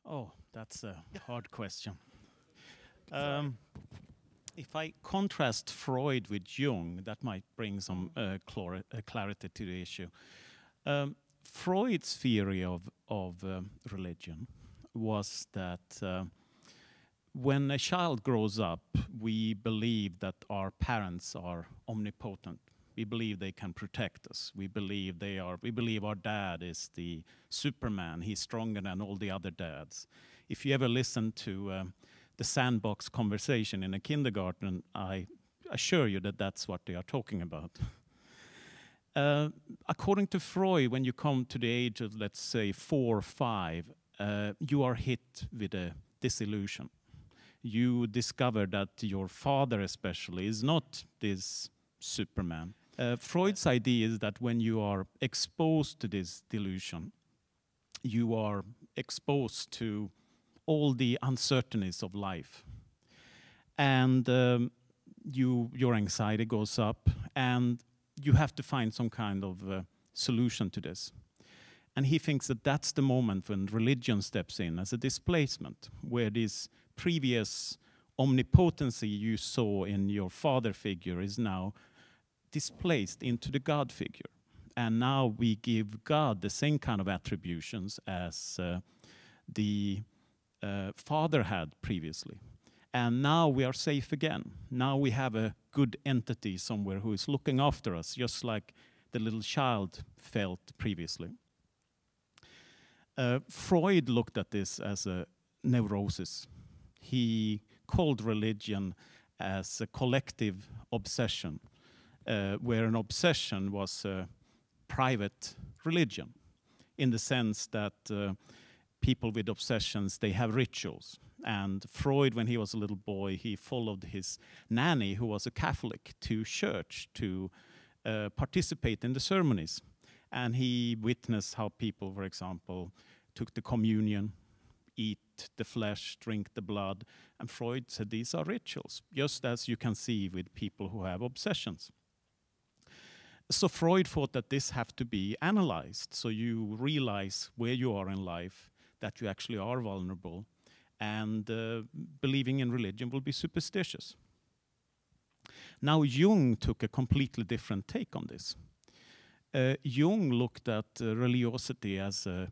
Oh, that's a hard question. Um, if I contrast Freud with Jung, that might bring some clarity to the issue. Freud's theory of religion was that when a child grows up, we believe that our parents are omnipotent. We believe they can protect us. We believe our dad is the Superman. He's stronger than all the other dads. If you ever listen to the sandbox conversation in a kindergarten, I assure you that that's what they are talking about. According to Freud, when you come to the age of, let's say, 4 or 5, you are hit with a disillusion. You discover that your father especially is not this Superman. Freud's idea is that when you are exposed to this delusion, you are exposed to all the uncertainties of life. And your anxiety goes up, and you have to find some kind of solution to this. And he thinks that that's the moment when religion steps in as a displacement, where this previous omnipotency you saw in your father figure is now displaced into the God figure. And now we give God the same kind of attributions as the father had previously. And now we are safe again. Now we have a good entity somewhere who is looking after us, just like the little child felt previously. Freud looked at this as a neurosis. He called religion as a collective obsession, where an obsession was a private religion, in the sense that people with obsessions, they have rituals. And Freud, when he was a little boy, he followed his nanny, who was a Catholic, to church to participate in the ceremonies. And he witnessed how people, for example, took the communion, eat the flesh, drink the blood. And Freud said these are rituals, just as you can see with people who have obsessions. So Freud thought that this have to be analyzed, so you realize where you are in life, that you actually are vulnerable, and believing in religion will be superstitious. Now Jung took a completely different take on this. Jung looked at religiosity as a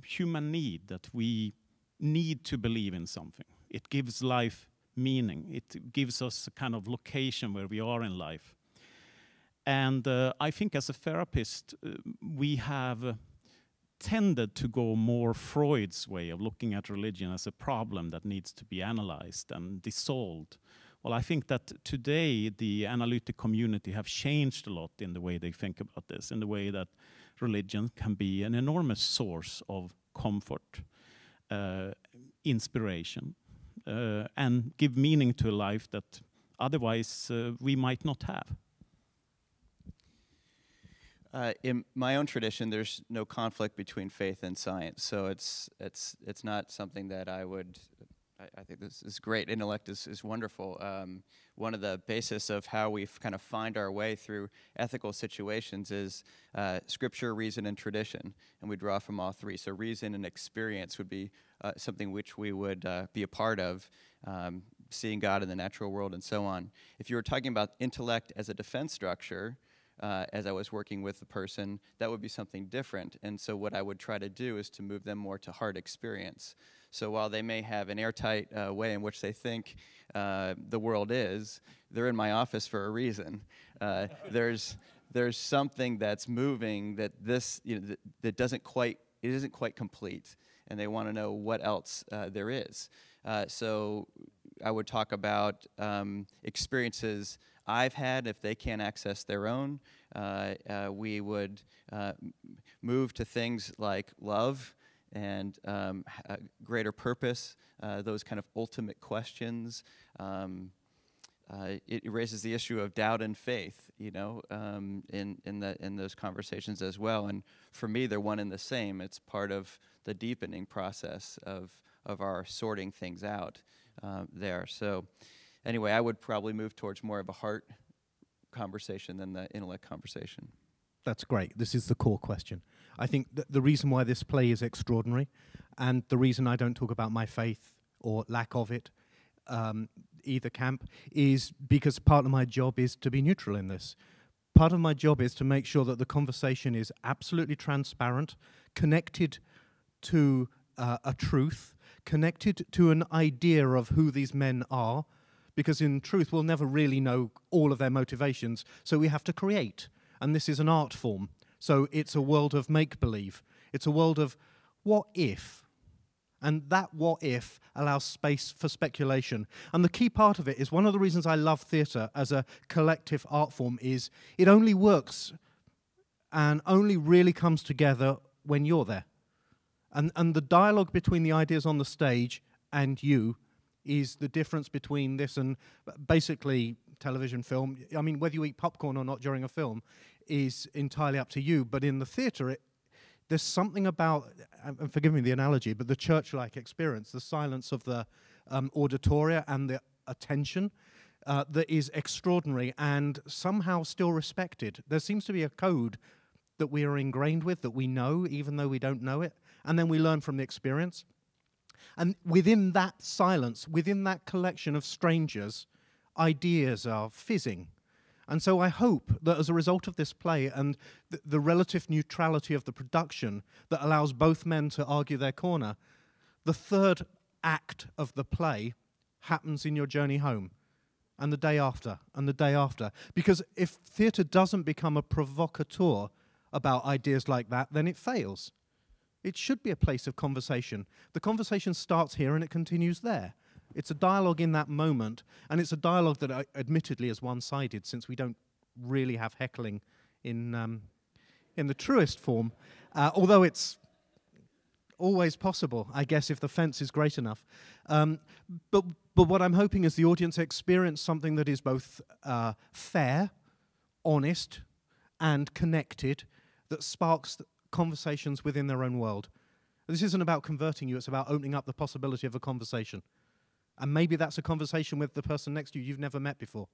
human need, that we need to believe in something. It gives life meaning. It gives us a kind of location where we are in life. And I think as a therapist, we have tended to go more Freud's way of looking at religion as a problem that needs to be analyzed and dissolved. Well, I think that today the analytic community have changed a lot in the way they think about this, in the way that religion can be an enormous source of comfort, inspiration, and give meaning to a life that otherwise we might not have. In my own tradition, there's no conflict between faith and science, so it's not something that I would. I think this is great. Intellect is wonderful. One of the basis of how we kind of find our way through ethical situations is scripture, reason, and tradition, and we draw from all three. So reason and experience would be something which we would be a part of, seeing God in the natural world and so on. If you were talking about intellect as a defense structure, as I was working with the person, that would be something different. And so what I would try to do is to move them more to heart experience. So while they may have an airtight way in which they think the world is, they're in my office for a reason. There's something that's moving that that isn't quite complete, and they want to know what else there is. So I would talk about experiences I've had. If they can't access their own, we would move to things like love and greater purpose, those kind of ultimate questions. It raises the issue of doubt and faith, in those conversations as well. And for me, they're one and the same. It's part of the deepening process of our sorting things out there. So anyway, I would probably move towards more of a heart conversation than the intellect conversation. That's great. This is the core question. I think the reason why this play is extraordinary, And the reason I don't talk about my faith or lack of it, either camp, is because part of my job is to be neutral in this. Part of my job is to make sure that the conversation is absolutely transparent, connected to a truth, connected to an idea of who these men are, because in truth we'll never really know all of their motivations, so we have to create. And this is an art form, so it's a world of make-believe. It's a world of what if? And that what if allows space for speculation. And the key part of it is, one of the reasons I love theatre as a collective art form is it only works and only really comes together when you're there. And the dialogue between the ideas on the stage and you is the difference between this and basically television, film. I mean, whether you eat popcorn or not during a film is entirely up to you. But in the theatre, there's something about, and forgive me the analogy, but the church-like experience, the silence of the auditoria and the attention that is extraordinary and somehow still respected. There seems to be a code that we are ingrained with, that we know, even though we don't know it, and then we learn from the experience. And within that silence, within that collection of strangers, ideas are fizzing. And so I hope that as a result of this play and the relative neutrality of the production that allows both men to argue their corner, the third act of the play happens in your journey home, and the day after, and the day after. Because if theatre doesn't become a provocateur about ideas like that, then it fails. It should be a place of conversation. The conversation starts here and it continues there. It's a dialogue in that moment, and it's a dialogue that admittedly is one-sided, since we don't really have heckling in the truest form, although it's always possible, I guess, if the fence is great enough. But what I'm hoping is the audience experience something that is both fair, honest, and connected, that sparks conversations within their own world. This isn't about converting you, it's about opening up the possibility of a conversation. And maybe that's a conversation with the person next to you you've never met before.